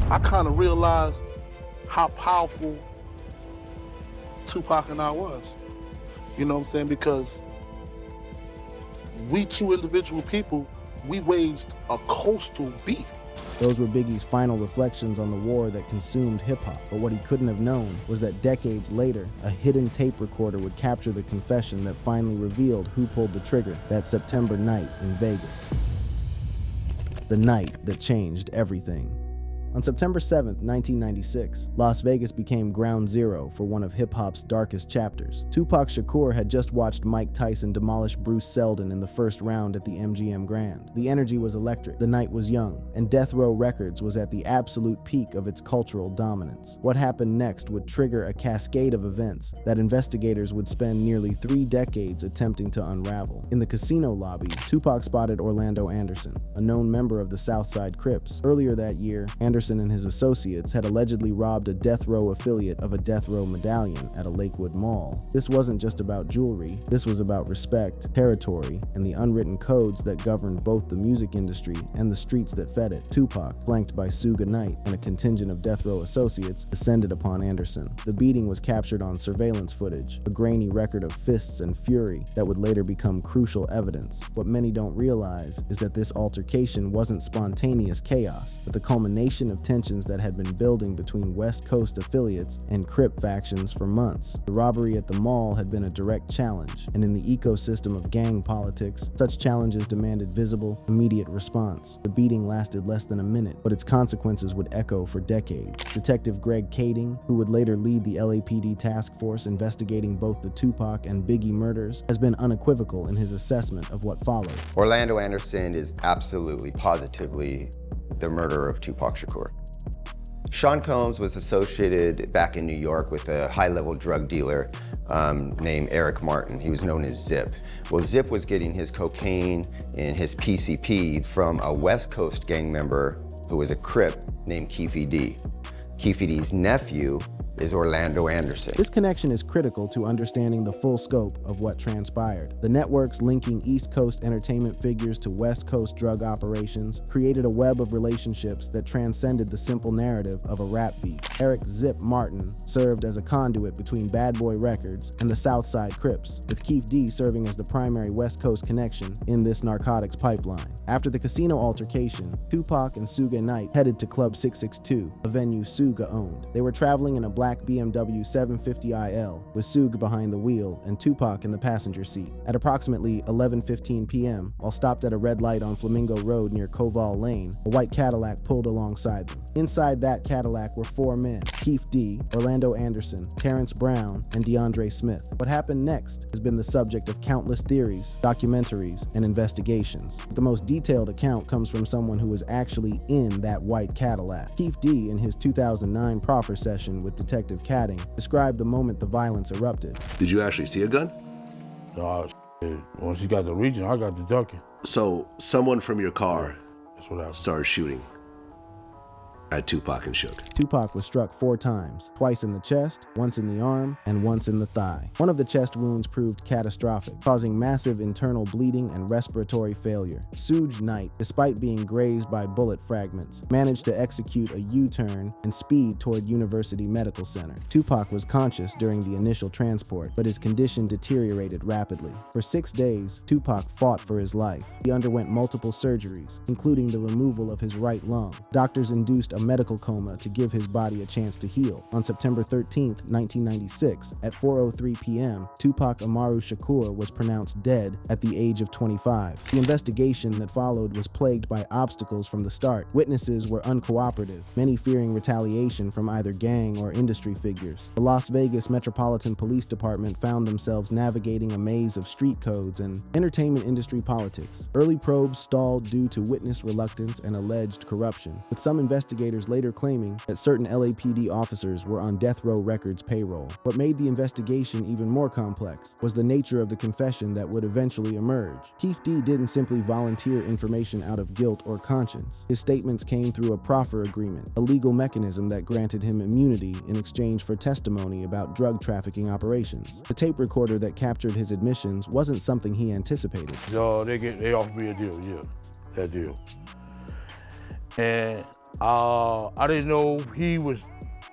I kind of realized how powerful Tupac and I was. You know what I'm saying? Because we two individual people, we waged a coastal beef. Those were Biggie's final reflections on the war that consumed hip-hop, but what he couldn't have known was that decades later, a hidden tape recorder would capture the confession that finally revealed who pulled the trigger that September night in Vegas. The night that changed everything. On September 7th, 1996, Las Vegas became ground zero for one of hip-hop's darkest chapters. Tupac Shakur had just watched Mike Tyson demolish Bruce Seldon in the first round at the MGM Grand. The energy was electric, the night was young, and Death Row Records was at the absolute peak of its cultural dominance. What happened next would trigger a cascade of events that investigators would spend nearly 3 decades attempting to unravel. In the casino lobby, Tupac spotted Orlando Anderson, a known member of the Southside Crips. Earlier that year, Anderson and his associates had allegedly robbed a Death Row affiliate of a Death Row medallion at a Lakewood mall. This wasn't just about jewelry, this was about respect, territory, and the unwritten codes that governed both the music industry and the streets that fed it. Tupac, flanked by Suge Knight and a contingent of Death Row associates, descended upon Anderson. The beating was captured on surveillance footage, a grainy record of fists and fury that would later become crucial evidence. What many don't realize is that this altercation wasn't spontaneous chaos, but the culmination of tensions that had been building between West Coast affiliates and Crip factions for months. The robbery at the mall had been a direct challenge, and in the ecosystem of gang politics, such challenges demanded visible, immediate response. The beating lasted less than a minute, but its consequences would echo for decades. Detective Greg Kading, who would later lead the LAPD task force investigating both the Tupac and Biggie murders, has been unequivocal in his assessment of what followed. Orlando Anderson is absolutely, positively the murderer of Tupac Shakur. Sean Combs was associated back in New York with a high-level drug dealer named Eric Martin. He was known as Zip. Well, Zip was getting his cocaine and his PCP from a West Coast gang member who was a Crip named Keefe D. Keefe D's nephew is Orlando Anderson. This connection is critical to understanding the full scope of what transpired. The networks linking East Coast entertainment figures to West Coast drug operations created a web of relationships that transcended the simple narrative of a rap beat. Eric Zip Martin served as a conduit between Bad Boy Records and the Southside Crips, with Keefe D serving as the primary West Coast connection in this narcotics pipeline. After the casino altercation, Tupac and Suge Knight headed to Club 662, a venue Suge owned. They were traveling in a black BMW 750IL with Suge behind the wheel and Tupac in the passenger seat. At approximately 11:15 p.m., while stopped at a red light on Flamingo Road near Koval Lane, a white Cadillac pulled alongside them. Inside that Cadillac were 4 men: Keefe D, Orlando Anderson, Terrence Brown, and DeAndre Smith. What happened next has been the subject of countless theories, documentaries, and investigations. But the most detailed account comes from someone who was actually in that white Cadillac. Keefe D, in his 2009 proffer session with Detective Kading, described the moment the violence erupted. Did you actually see a gun? No, once he got the region, I got the ducking. So someone from your car That's what happened. started shooting at Tupac and Suge. Tupac was struck 4 times, twice in the chest, once in the arm, and once in the thigh. One of the chest wounds proved catastrophic, causing massive internal bleeding and respiratory failure. Suge Knight, despite being grazed by bullet fragments, managed to execute a U-turn and speed toward University Medical Center. Tupac was conscious during the initial transport, but his condition deteriorated rapidly. For 6 days, Tupac fought for his life. He underwent multiple surgeries, including the removal of his right lung. Doctors induced a medical coma to give his body a chance to heal. On September 13th, 1996, at 4:03 p.m., Tupac Amaru Shakur was pronounced dead at the age of 25. The investigation that followed was plagued by obstacles from the start. Witnesses were uncooperative, many fearing retaliation from either gang or industry figures. The Las Vegas Metropolitan Police Department found themselves navigating a maze of street codes and entertainment industry politics. Early probes stalled due to witness reluctance and alleged corruption, with some investigators later claiming that certain LAPD officers were on Death Row Records payroll. What made the investigation even more complex was the nature of the confession that would eventually emerge. Keefe D didn't simply volunteer information out of guilt or conscience. His statements came through a proffer agreement, a legal mechanism that granted him immunity in exchange for testimony about drug trafficking operations. The tape recorder that captured his admissions wasn't something he anticipated. So they offered me a deal, yeah, that deal. And I didn't know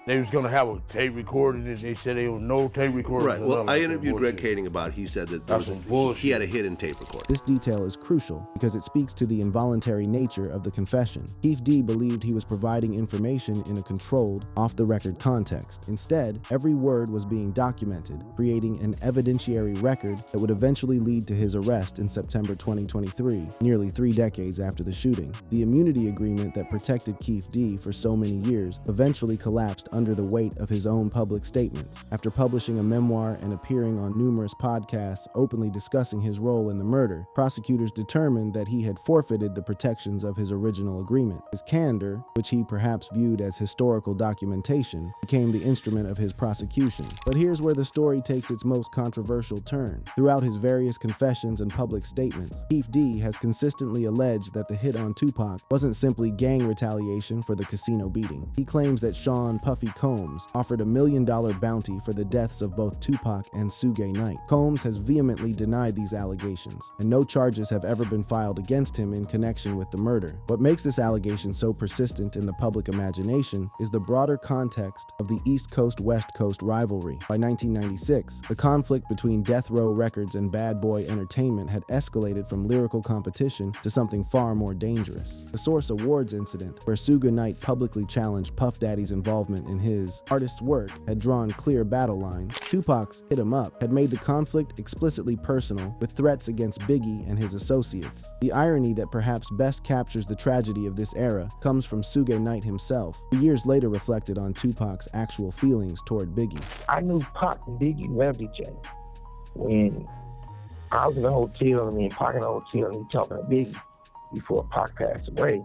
they was gonna have a tape recording, and they said there was no tape recording. Right. Well, I interviewed Greg Kading about it. He said that he had a hidden tape recorder. This detail is crucial because it speaks to the involuntary nature of the confession. Keith D believed he was providing information in a controlled, off-the-record context. Instead, every word was being documented, creating an evidentiary record that would eventually lead to his arrest in September 2023, nearly 3 decades after the shooting. The immunity agreement that protected Keith D for so many years eventually collapsed under the weight of his own public statements. After publishing a memoir and appearing on numerous podcasts openly discussing his role in the murder, prosecutors determined that he had forfeited the protections of his original agreement. His candor, which he perhaps viewed as historical documentation, became the instrument of his prosecution. But here's where the story takes its most controversial turn. Throughout his various confessions and public statements, Keith D has consistently alleged that the hit on Tupac wasn't simply gang retaliation for the casino beating. He claims that Sean Puffy Combs offered a $1 million bounty for the deaths of both Tupac and Suge Knight. Combs has vehemently denied these allegations, and no charges have ever been filed against him in connection with the murder. What makes this allegation so persistent in the public imagination is the broader context of the East Coast-West Coast rivalry. By 1996, the conflict between Death Row Records and Bad Boy Entertainment had escalated from lyrical competition to something far more dangerous. The Source Awards incident, where Suge Knight publicly challenged Puff Daddy's involvement in his artist's work, had drawn clear battle lines. Tupac's Hit 'Em Up had made the conflict explicitly personal, with threats against Biggie and his associates. The irony that perhaps best captures the tragedy of this era comes from Suge Knight himself, who years later reflected on Tupac's actual feelings toward Biggie. I knew Pac and Biggie loved each other. When I was in the hotel, Pac in the hotel, and he talking to Biggie before Pac passed away,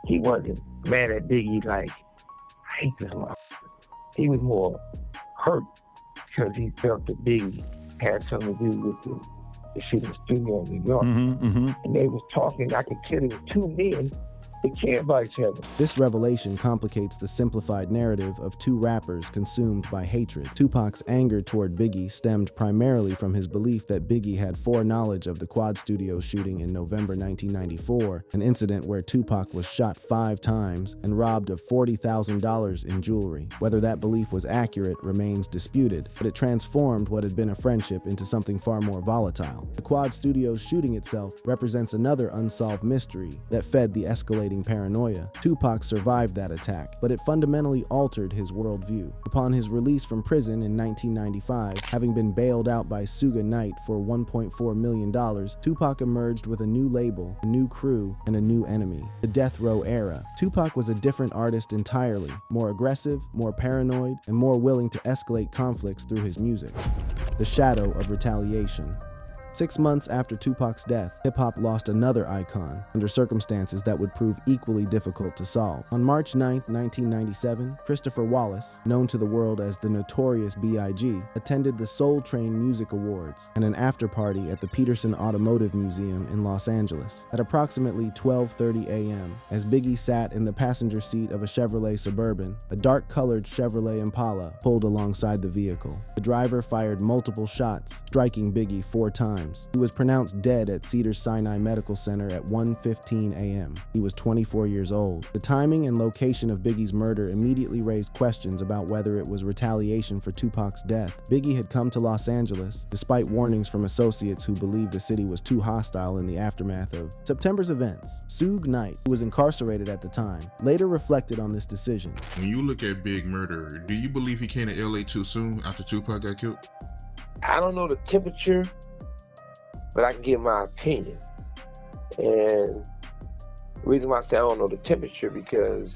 he wasn't mad at Biggie like, I hate this motherfucker. He was more hurt because he felt that Biggie had something to do with the shooting studio in New York. And they was talking, I could tell it was two men that cared about each other. This revelation complicates the simplified narrative of two rappers consumed by hatred. Tupac's anger toward Biggie stemmed primarily from his belief that Biggie had foreknowledge of the Quad Studios shooting in November 1994, an incident where Tupac was shot 5 times and robbed of $40,000 in jewelry. Whether that belief was accurate remains disputed, but it transformed what had been a friendship into something far more volatile. The Quad Studios shooting itself represents another unsolved mystery that fed the escalating paranoia. Tupac survived that attack, but it fundamentally altered his worldview. Upon his release from prison in 1995, having been bailed out by Suge Knight for $1.4 million, Tupac emerged with a new label, a new crew, and a new enemy, the Death Row era. Tupac was a different artist entirely, more aggressive, more paranoid, and more willing to escalate conflicts through his music. The shadow of retaliation. 6 months after Tupac's death, hip-hop lost another icon under circumstances that would prove equally difficult to solve. On March 9, 1997, Christopher Wallace, known to the world as the Notorious B.I.G., attended the Soul Train Music Awards and an after-party at the Peterson Automotive Museum in Los Angeles. At approximately 12:30 a.m., as Biggie sat in the passenger seat of a Chevrolet Suburban, a dark-colored Chevrolet Impala pulled alongside the vehicle. The driver fired multiple shots, striking Biggie 4 times. He was pronounced dead at Cedars-Sinai Medical Center at 1:15 a.m. He was 24 years old. The timing and location of Biggie's murder immediately raised questions about whether it was retaliation for Tupac's death. Biggie had come to Los Angeles, despite warnings from associates who believed the city was too hostile in the aftermath of September's events. Suge Knight, who was incarcerated at the time, later reflected on this decision. When you look at Big Murder, do you believe he came to LA too soon after Tupac got killed? I don't know the temperature, but I can give my opinion. And the reason why I say I don't know the temperature, because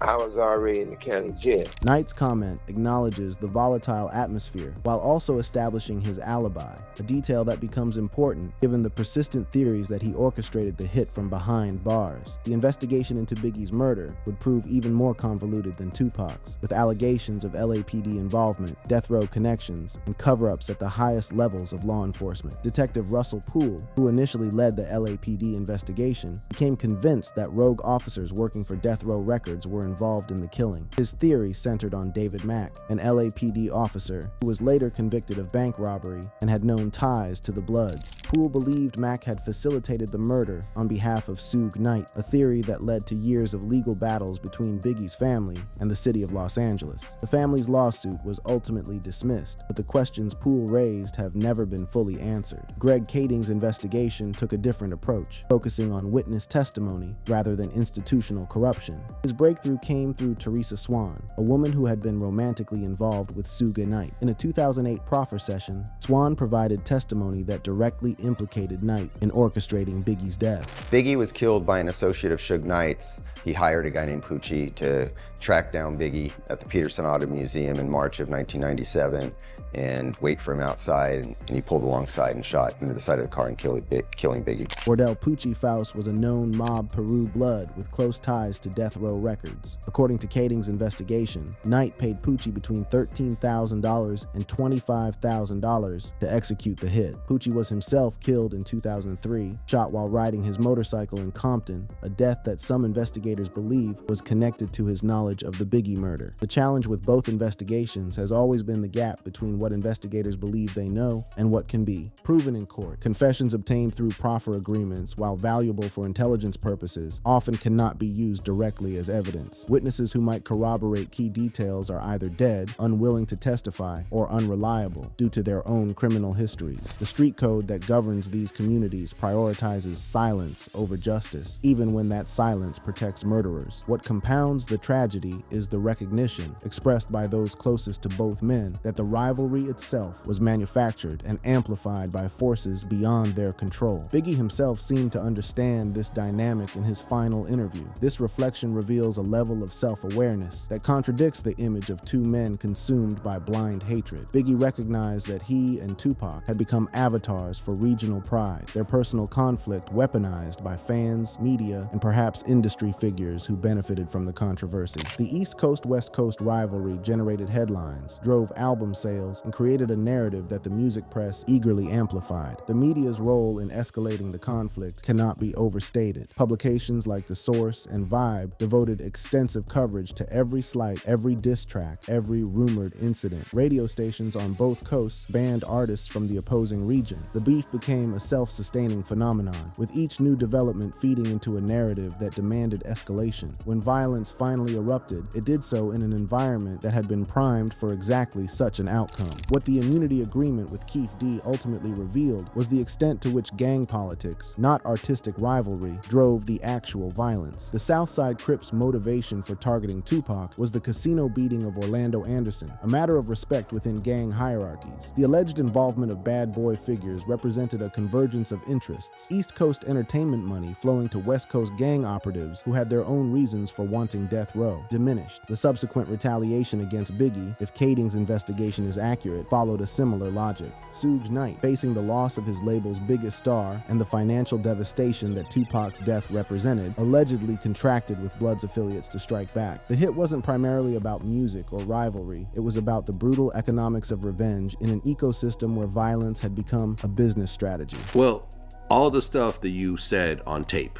I was already in the county jail. Knight's comment acknowledges the volatile atmosphere while also establishing his alibi, a detail that becomes important given the persistent theories that he orchestrated the hit from behind bars. The investigation into Biggie's murder would prove even more convoluted than Tupac's, with allegations of LAPD involvement, death row connections, and cover-ups at the highest levels of law enforcement. Detective Russell Poole, who initially led the LAPD investigation, became convinced that rogue officers working for Death Row Records were involved in the killing. His theory centered on David Mack, an LAPD officer who was later convicted of bank robbery and had known ties to the Bloods. Poole believed Mack had facilitated the murder on behalf of Suge Knight, a theory that led to years of legal battles between Biggie's family and the city of Los Angeles. The family's lawsuit was ultimately dismissed, but the questions Poole raised have never been fully answered. Greg Kading's investigation took a different approach, focusing on witness testimony rather than institutional corruption. His breakthrough came through Teresa Swan, a woman who had been romantically involved with Suge Knight. In a 2008 proffer session, Swan provided testimony that directly implicated Knight in orchestrating Biggie's death. Biggie was killed by an associate of Suge Knight's. He hired a guy named Poochie to track down Biggie at the Peterson Auto Museum in March of 1997 and wait for him outside, and he pulled alongside and shot into the side of the car and killing Biggie. Wardell Poochie Faust was a known mob Peru blood with close ties to Death Row Records. According to Kading's investigation, Knight paid Poochie between $13,000 and $25,000 to execute the hit. Poochie was himself killed in 2003, shot while riding his motorcycle in Compton, a death that some investigators believe was connected to his knowledge of the Biggie murder. The challenge with both investigations has always been the gap between what investigators believe they know and what can be proven in court. Confessions obtained through proffer agreements, while valuable for intelligence purposes, often cannot be used directly as evidence. Witnesses who might corroborate key details are either dead, unwilling to testify, or unreliable due to their own criminal histories. The street code that governs these communities prioritizes silence over justice, even when that silence protects murderers. What compounds the tragedy is the recognition, expressed by those closest to both men, that the rivalry itself was manufactured and amplified by forces beyond their control. Biggie himself seemed to understand this dynamic in his final interview. This reflection reveals a level of self-awareness that contradicts the image of two men consumed by blind hatred. Biggie recognized that he and Tupac had become avatars for regional pride, their personal conflict weaponized by fans, media, and perhaps industry figures who benefited from the controversy. The East Coast-West Coast rivalry generated headlines, drove album sales, and created a narrative that the music press eagerly amplified. The media's role in escalating the conflict cannot be overstated. Publications like The Source and Vibe devoted extensive coverage to every slight, every diss track, every rumored incident. Radio stations on both coasts banned artists from the opposing region. The beef became a self-sustaining phenomenon, with each new development feeding into a narrative that demanded escalation. When violence finally erupted, it did so in an environment that had been primed for exactly such an outcome. What the immunity agreement with Keith D ultimately revealed was the extent to which gang politics, not artistic rivalry, drove the actual violence. The Southside Crips' motivation for targeting Tupac was the casino beating of Orlando Anderson, a matter of respect within gang hierarchies. The alleged involvement of bad boy figures represented a convergence of interests, East Coast entertainment money flowing to West Coast gang operatives who had their own reasons for wanting death row, diminished. The subsequent retaliation against Biggie, if Kading's investigation is accurate, followed a similar logic. Suge Knight, facing the loss of his label's biggest star and the financial devastation that Tupac's death represented, allegedly contracted with Blood's affiliates to strike back. The hit wasn't primarily about music or rivalry, it was about the brutal economics of revenge in an ecosystem where violence had become a business strategy. Well, all the stuff that you said on tape,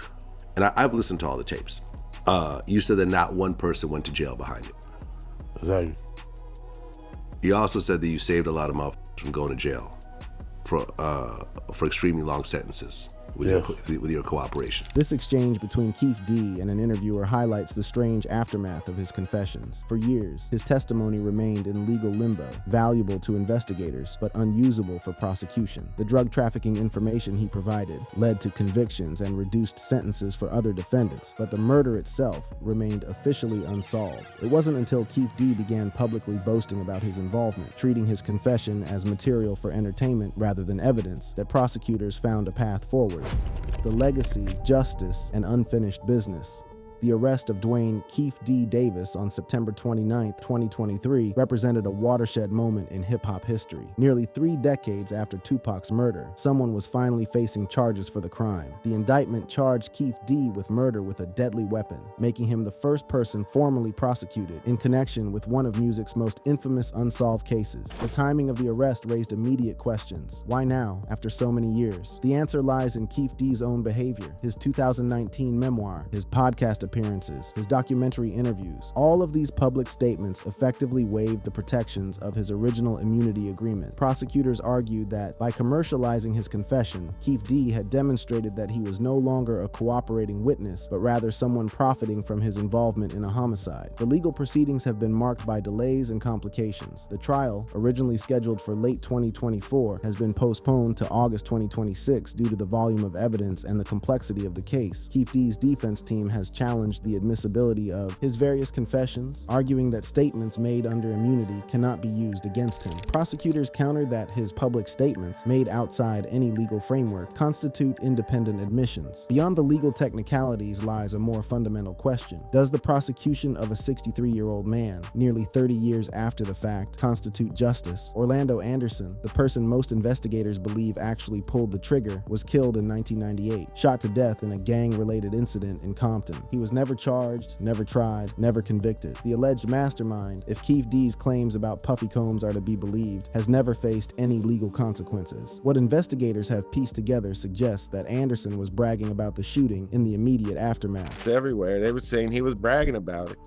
and I've listened to all the tapes, you said that not one person went to jail behind it. Exactly. You also said that you saved a lot of motherfuckers from going to jail for extremely long sentences with your cooperation. This exchange between Keith D and an interviewer highlights the strange aftermath of his confessions. For years, his testimony remained in legal limbo, valuable to investigators, but unusable for prosecution. The drug trafficking information he provided led to convictions and reduced sentences for other defendants, but the murder itself remained officially unsolved. It wasn't until Keith D began publicly boasting about his involvement, treating his confession as material for entertainment rather than evidence, that prosecutors found a path forward. The legacy, justice, and unfinished business. The arrest of Dwayne Keith D. Davis on September 29, 2023 represented a watershed moment in hip-hop history. Nearly 3 decades after Tupac's murder, someone was finally facing charges for the crime. The indictment charged Keith D. with murder with a deadly weapon, making him the first person formally prosecuted in connection with one of music's most infamous unsolved cases. The timing of the arrest raised immediate questions. Why now, after so many years? The answer lies in Keith D.'s own behavior, his 2019 memoir, his podcast appearances, his documentary interviews. All of these public statements effectively waived the protections of his original immunity agreement. Prosecutors argued that by commercializing his confession, Keefe D had demonstrated that he was no longer a cooperating witness, but rather someone profiting from his involvement in a homicide. The legal proceedings have been marked by delays and complications. The trial, originally scheduled for late 2024, has been postponed to August 2026 due to the volume of evidence and the complexity of the case. Keefe D's defense team has challenged the admissibility of his various confessions, arguing that statements made under immunity cannot be used against him. Prosecutors countered that his public statements, made outside any legal framework, constitute independent admissions. Beyond the legal technicalities lies a more fundamental question. Does the prosecution of a 63-year-old man, nearly 30 years after the fact, constitute justice? Orlando Anderson, the person most investigators believe actually pulled the trigger, was killed in 1998, shot to death in a gang-related incident in Compton. He was never charged, never tried, never convicted. The alleged mastermind, if Keefe D's claims about Puffy Combs are to be believed, has never faced any legal consequences. What investigators have pieced together suggests that Anderson was bragging about the shooting in the immediate aftermath. Everywhere, they were saying he was bragging about it.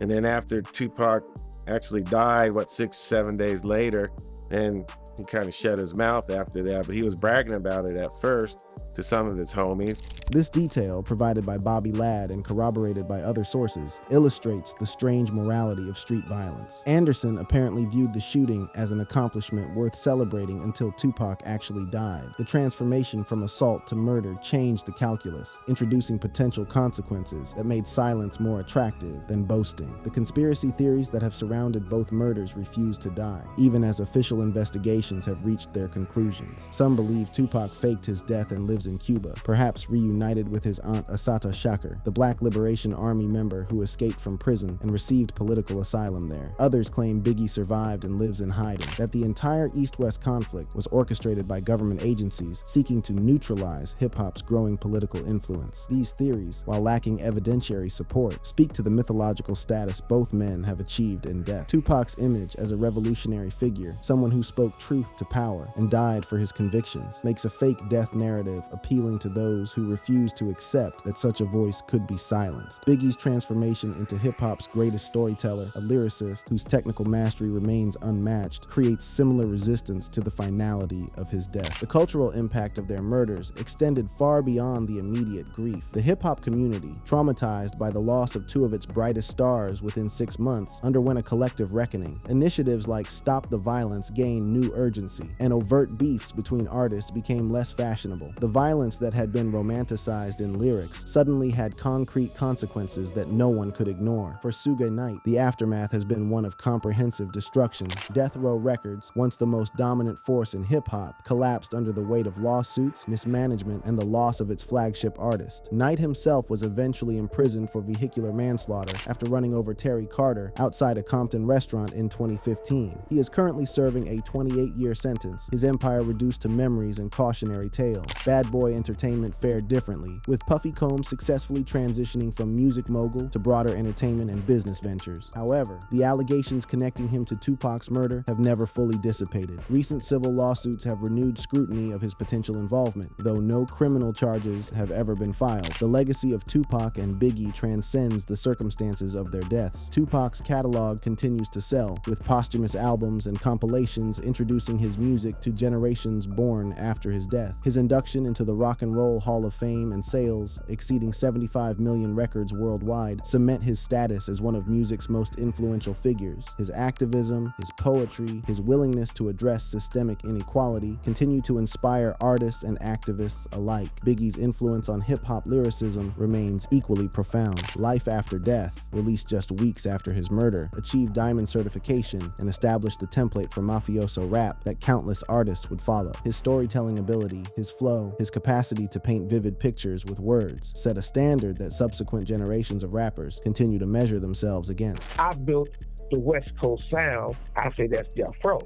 And then after Tupac actually died, 6-7 days later, and he kind of shut his mouth after that, but he was bragging about it at first to some of his homies. This detail, provided by Bobby Ladd and corroborated by other sources, illustrates the strange morality of street violence. Anderson apparently viewed the shooting as an accomplishment worth celebrating until Tupac actually died. The transformation from assault to murder changed the calculus, introducing potential consequences that made silence more attractive than boasting. The conspiracy theories that have surrounded both murders refuse to die, even as official investigations have reached their conclusions. Some believe Tupac faked his death and lives in Cuba, perhaps reunited with his aunt Assata Shakur, the Black Liberation Army member who escaped from prison and received political asylum there. Others claim Biggie survived and lives in hiding, that the entire East-West conflict was orchestrated by government agencies seeking to neutralize hip-hop's growing political influence. These theories, while lacking evidentiary support, speak to the mythological status both men have achieved in death. Tupac's image as a revolutionary figure, someone who spoke truth to power and died for his convictions, makes a fake death narrative appealing to those who refuse to accept that such a voice could be silenced. Biggie's transformation into hip-hop's greatest storyteller, a lyricist whose technical mastery remains unmatched, creates similar resistance to the finality of his death. The cultural impact of their murders extended far beyond the immediate grief. The hip-hop community, traumatized by the loss of two of its brightest stars within 6 months, underwent a collective reckoning. Initiatives like Stop the Violence gained new urgency, and overt beefs between artists became less fashionable. The violence that had been romanticized in lyrics suddenly had concrete consequences that no one could ignore. For Suge Knight, the aftermath has been one of comprehensive destruction. Death Row Records, once the most dominant force in hip-hop, collapsed under the weight of lawsuits, mismanagement, and the loss of its flagship artist. Knight himself was eventually imprisoned for vehicular manslaughter after running over Terry Carter outside a Compton restaurant in 2015. He is currently serving a 28-year sentence, his empire reduced to memories and cautionary tales. Bad Boy Entertainment fared differently, with Puffy Combs successfully transitioning from music mogul to broader entertainment and business ventures. However, the allegations connecting him to Tupac's murder have never fully dissipated. Recent civil lawsuits have renewed scrutiny of his potential involvement, though no criminal charges have ever been filed. The legacy of Tupac and Biggie transcends the circumstances of their deaths. Tupac's catalog continues to sell, with posthumous albums and compilations introducing his music to generations born after his death. His induction into the Rock and Roll Hall of Fame and sales, exceeding 75 million records worldwide, cement his status as one of music's most influential figures. His activism, his poetry, his willingness to address systemic inequality continue to inspire artists and activists alike. Biggie's influence on hip-hop lyricism remains equally profound. Life After Death, released just weeks after his murder, achieved diamond certification and established the template for mafioso rap that countless artists would follow. His storytelling ability, his flow, his capacity to paint vivid pictures with words set a standard that subsequent generations of rappers continue to measure themselves against. I built the West Coast sound. I say that's Death Row.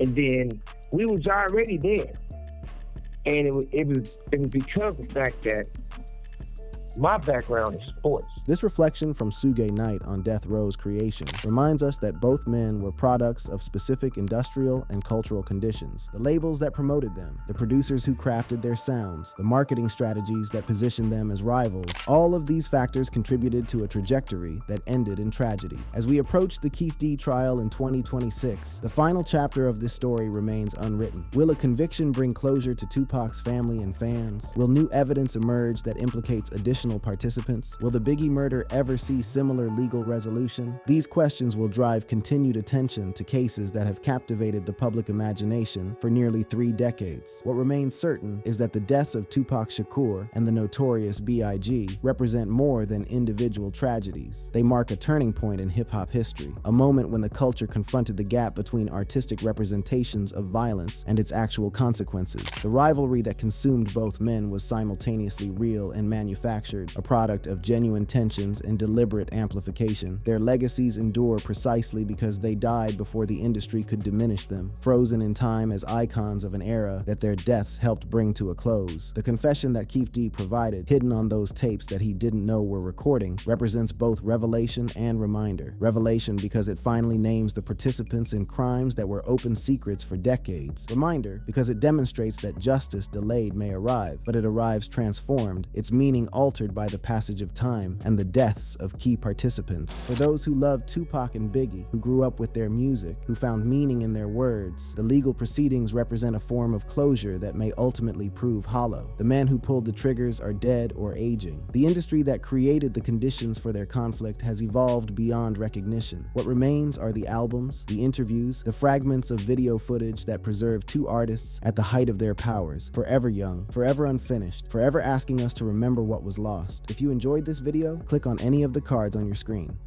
And then we was already there. And it was because of the fact that my background is sports. This reflection from Suge Knight on Death Row's creation reminds us that both men were products of specific industrial and cultural conditions. The labels that promoted them, the producers who crafted their sounds, the marketing strategies that positioned them as rivals, all of these factors contributed to a trajectory that ended in tragedy. As we approach the Keef D trial in 2026, the final chapter of this story remains unwritten. Will a conviction bring closure to Tupac's family and fans? Will new evidence emerge that implicates additional participants? Will the Biggie murder ever see similar legal resolution? These questions will drive continued attention to cases that have captivated the public imagination for nearly 3 decades. What remains certain is that the deaths of Tupac Shakur and the notorious B.I.G. represent more than individual tragedies. They mark a turning point in hip-hop history, a moment when the culture confronted the gap between artistic representations of violence and its actual consequences. The rivalry that consumed both men was simultaneously real and manufactured, a product of genuine tensions and deliberate amplification. Their legacies endure precisely because they died before the industry could diminish them, frozen in time as icons of an era that their deaths helped bring to a close. The confession that Keef D provided, hidden on those tapes that he didn't know were recording, represents both revelation and reminder. Revelation because it finally names the participants in crimes that were open secrets for decades. Reminder because it demonstrates that justice delayed may arrive, but it arrives transformed, its meaning altered by the passage of time and the deaths of key participants. For those who loved Tupac and Biggie, who grew up with their music, who found meaning in their words, the legal proceedings represent a form of closure that may ultimately prove hollow. The men who pulled the triggers are dead or aging. The industry that created the conditions for their conflict has evolved beyond recognition. What remains are the albums, the interviews, the fragments of video footage that preserve 2 artists at the height of their powers, forever young, forever unfinished, forever asking us to remember what was lost. If you enjoyed this video, click on any of the cards on your screen.